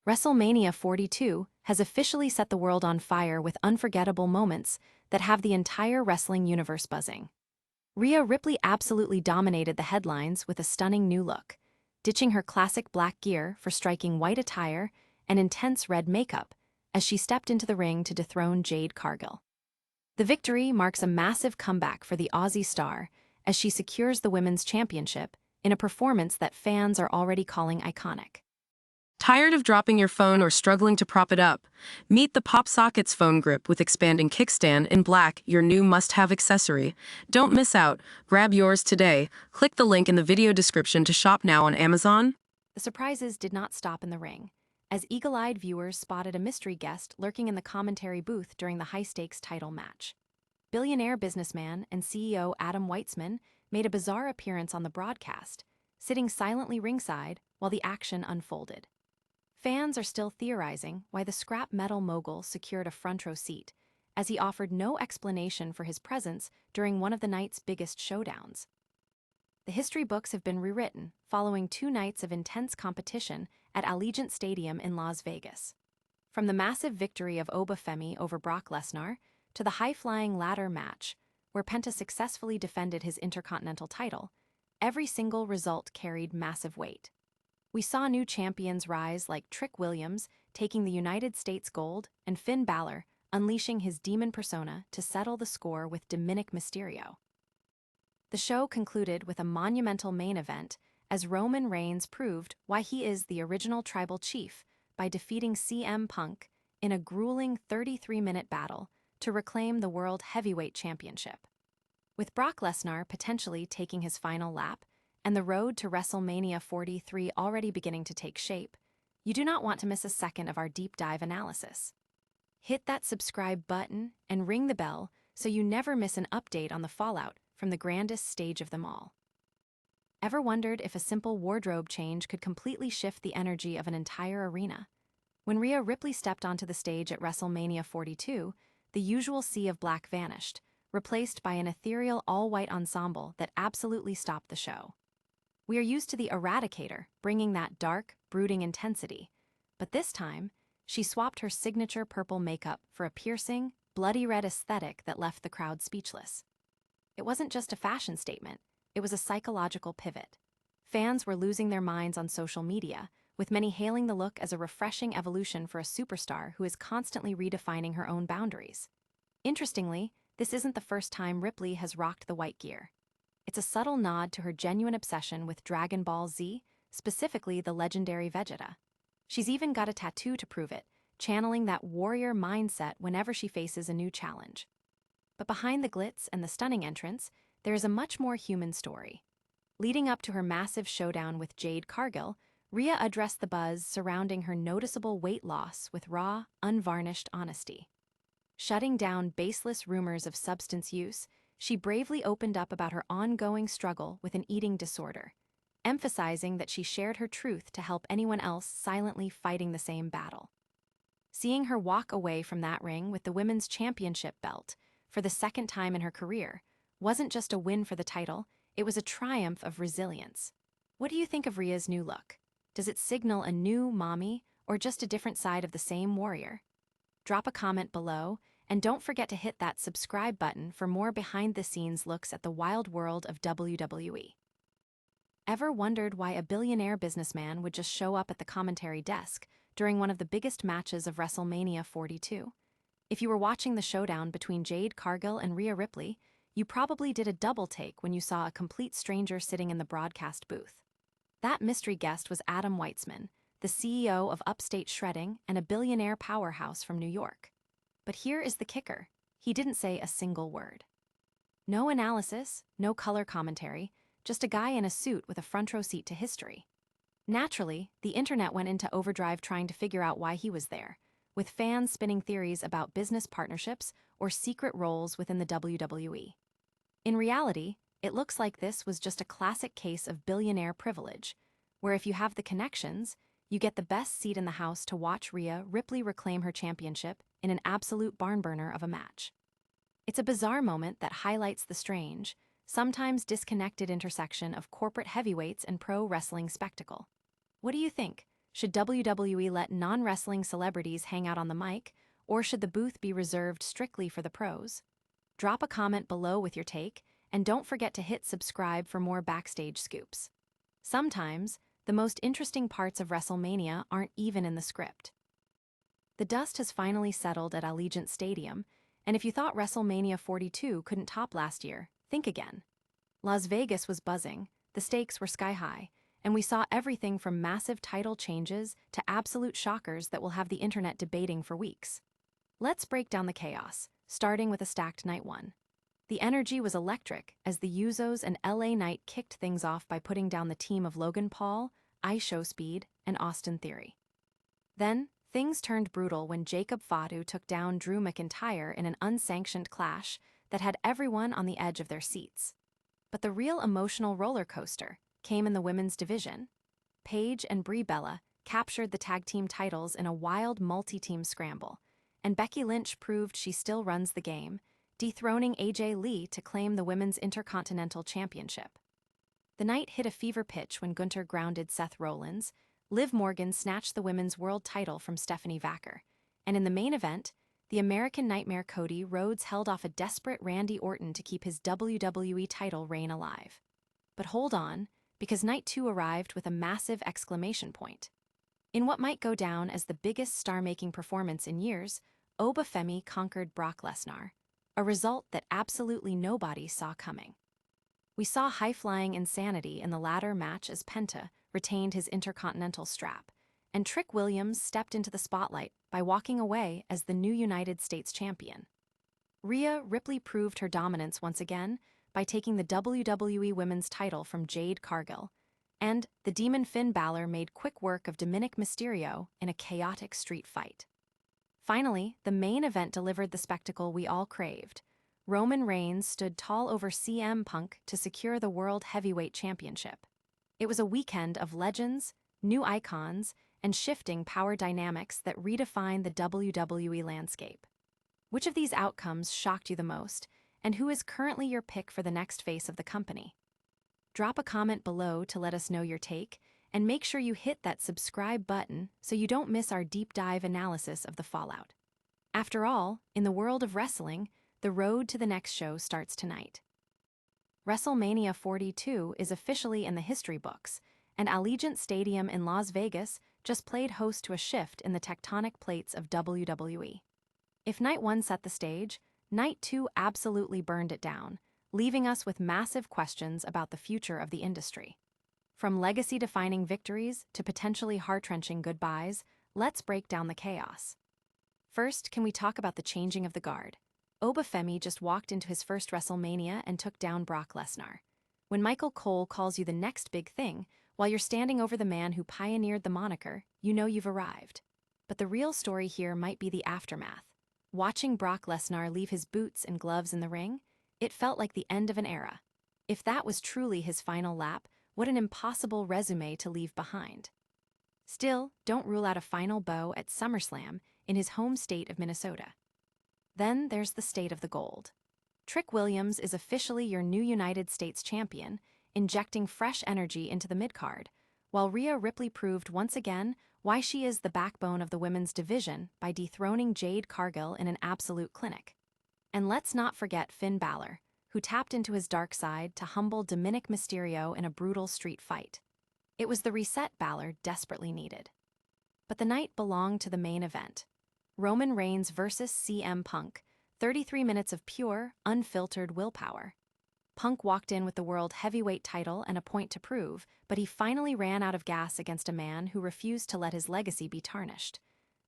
WrestleMania 42 has officially set the world on fire with unforgettable moments that have the entire wrestling universe buzzing. Rhea Ripley absolutely dominated the headlines with a stunning new look, ditching her classic black gear for striking white attire and intense red makeup as she stepped into the ring to dethrone Jade Cargill. The victory marks a massive comeback for the Aussie star as she secures the Women's Championship in a performance that fans are already calling iconic. Tired of dropping your phone or struggling to prop it up? Meet the Pop Sockets phone grip with expanding kickstand in black, your new must-have accessory. Don't miss out. Grab yours today. Click the link in the video description to shop now on Amazon. The surprises did not stop in the ring, as eagle-eyed viewers spotted a mystery guest lurking in the commentary booth during the high-stakes title match. Billionaire businessman and CEO Adam Weitsman made a bizarre appearance on the broadcast, sitting silently ringside while the action unfolded. Fans are still theorizing why the scrap metal mogul secured a front-row seat, as he offered no explanation for his presence during one of the night's biggest showdowns. The history books have been rewritten following 2 nights of intense competition at Allegiant Stadium in Las Vegas. From the massive victory of Oba Femi over Brock Lesnar to the high-flying ladder match, where Penta successfully defended his Intercontinental title, every single result carried massive weight. We saw new champions rise like Trick Williams taking the United States gold and Finn Balor unleashing his demon persona to settle the score with Dominic Mysterio. The show concluded with a monumental main event as Roman Reigns proved why he is the original tribal chief by defeating CM Punk in a grueling 33-minute battle to reclaim the World Heavyweight Championship. With Brock Lesnar potentially taking his final lap, and the road to WrestleMania 43 already beginning to take shape, you do not want to miss a second of our deep dive analysis. Hit that subscribe button and ring the bell so you never miss an update on the fallout from the grandest stage of them all. Ever wondered if a simple wardrobe change could completely shift the energy of an entire arena? When Rhea Ripley stepped onto the stage at WrestleMania 42, the usual sea of black vanished, replaced by an ethereal all-white ensemble that absolutely stopped the show. We are used to the Eradicator, bringing that dark, brooding intensity. But this time, she swapped her signature purple makeup for a piercing, bloody red aesthetic that left the crowd speechless. It wasn't just a fashion statement, it was a psychological pivot. Fans were losing their minds on social media, with many hailing the look as a refreshing evolution for a superstar who is constantly redefining her own boundaries. Interestingly, this isn't the first time Ripley has rocked the white gear. It's a subtle nod to her genuine obsession with Dragon Ball Z, specifically the legendary Vegeta. She's even got a tattoo to prove it, channeling that warrior mindset whenever she faces a new challenge. But behind the glitz and the stunning entrance, there is a much more human story. Leading up to her massive showdown with Jade Cargill, Rhea addressed the buzz surrounding her noticeable weight loss with raw, unvarnished honesty. Shutting down baseless rumors of substance use, she bravely opened up about her ongoing struggle with an eating disorder, emphasizing that she shared her truth to help anyone else silently fighting the same battle. Seeing her walk away from that ring with the Women's Championship belt for the second time in her career wasn't just a win for the title, it was a triumph of resilience. What do you think of Rhea's new look? Does it signal a new mommy or just a different side of the same warrior? Drop a comment below, and don't forget to hit that subscribe button for more behind-the-scenes looks at the wild world of WWE. Ever wondered why a billionaire businessman would just show up at the commentary desk during one of the biggest matches of WrestleMania 42? If you were watching the showdown between Jade Cargill and Rhea Ripley, you probably did a double take when you saw a complete stranger sitting in the broadcast booth. That mystery guest was Adam Weitsman, the CEO of Upstate Shredding and a billionaire powerhouse from New York. But here is the kicker. He didn't say a single word. No analysis, no color commentary, just a guy in a suit with a front-row seat to history. Naturally, the internet went into overdrive trying to figure out why he was there, with fans spinning theories about business partnerships or secret roles within the WWE. In reality, it looks like this was just a classic case of billionaire privilege, where if you have the connections, you get the best seat in the house to watch Rhea Ripley reclaim her championship in an absolute barn-burner of a match. It's a bizarre moment that highlights the strange, sometimes disconnected intersection of corporate heavyweights and pro wrestling spectacle. What do you think? Should WWE let non-wrestling celebrities hang out on the mic, or should the booth be reserved strictly for the pros? Drop a comment below with your take, and don't forget to hit subscribe for more backstage scoops. Sometimes, the most interesting parts of WrestleMania aren't even in the script. The dust has finally settled at Allegiant Stadium, and if you thought WrestleMania 42 couldn't top last year, think again. Las Vegas was buzzing, the stakes were sky high, and we saw everything from massive title changes to absolute shockers that will have the internet debating for weeks. Let's break down the chaos, starting with a stacked Night 1. The energy was electric as the Usos and LA Knight kicked things off by putting down the team of Logan Paul, iShowSpeed, and Austin Theory. Then, things turned brutal when Jacob Fatu took down Drew McIntyre in an unsanctioned clash that had everyone on the edge of their seats. But the real emotional roller coaster came in the women's division. Paige and Brie Bella captured the tag team titles in a wild multi-team scramble, and Becky Lynch proved she still runs the game, dethroning AJ Lee to claim the Women's Intercontinental Championship. The night hit a fever pitch when Gunther grounded Seth Rollins, Liv Morgan snatched the women's world title from Stephanie Vacker, and in the main event, the American Nightmare Cody Rhodes held off a desperate Randy Orton to keep his WWE title reign alive. But hold on, because Night 2 arrived with a massive exclamation point. In what might go down as the biggest star-making performance in years, Oba Femi conquered Brock Lesnar, a result that absolutely nobody saw coming. We saw high-flying insanity in the latter match as Penta retained his Intercontinental strap, and Trick Williams stepped into the spotlight by walking away as the new United States champion. Rhea Ripley proved her dominance once again by taking the WWE Women's title from Jade Cargill, and the Demon Finn Balor made quick work of Dominic Mysterio in a chaotic street fight. Finally, the main event delivered the spectacle we all craved. Roman Reigns stood tall over CM Punk to secure the World Heavyweight Championship. It was a weekend of legends, new icons, and shifting power dynamics that redefined the WWE landscape. Which of these outcomes shocked you the most, and who is currently your pick for the next face of the company? Drop a comment below to let us know your take, and make sure you hit that subscribe button so you don't miss our deep dive analysis of the fallout. After all, in the world of wrestling, the road to the next show starts tonight. WrestleMania 42 is officially in the history books, and Allegiant Stadium in Las Vegas just played host to a shift in the tectonic plates of WWE. If Night 1 set the stage, Night 2 absolutely burned it down, leaving us with massive questions about the future of the industry. From legacy-defining victories to potentially heart-wrenching goodbyes, let's break down the chaos. First, can we talk about the changing of the guard? Oba Femi just walked into his first WrestleMania and took down Brock Lesnar. When Michael Cole calls you the next big thing, while you're standing over the man who pioneered the moniker, you know you've arrived. But the real story here might be the aftermath. Watching Brock Lesnar leave his boots and gloves in the ring, it felt like the end of an era. If that was truly his final lap, what an impossible resume to leave behind. Still, don't rule out a final bow at SummerSlam in his home state of Minnesota. Then there's the state of the gold. Trick Williams is officially your new United States champion, injecting fresh energy into the mid-card, while Rhea Ripley proved once again why she is the backbone of the women's division by dethroning Jade Cargill in an absolute clinic. And let's not forget Finn Balor, who tapped into his dark side to humble Dominic Mysterio in a brutal street fight. It was the reset Balor desperately needed. But the night belonged to the main event. Roman Reigns versus CM Punk, 33 minutes of pure, unfiltered willpower. Punk walked in with the World Heavyweight title and a point to prove, but he finally ran out of gas against a man who refused to let his legacy be tarnished.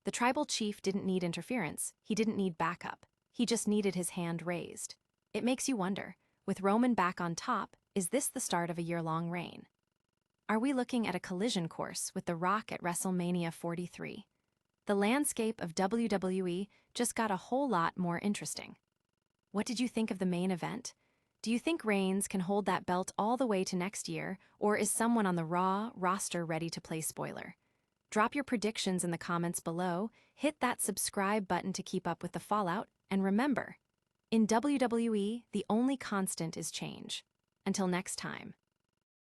The tribal chief didn't need interference, he didn't need backup, he just needed his hand raised. It makes you wonder, with Roman back on top, is this the start of a year-long reign? Are we looking at a collision course with The Rock at WrestleMania 43? The landscape of WWE just got a whole lot more interesting. What did you think of the main event? Do you think Reigns can hold that belt all the way to next year, or is someone on the Raw roster ready to play spoiler? Drop your predictions in the comments below, hit that subscribe button to keep up with the fallout, and remember, in WWE, the only constant is change. Until next time.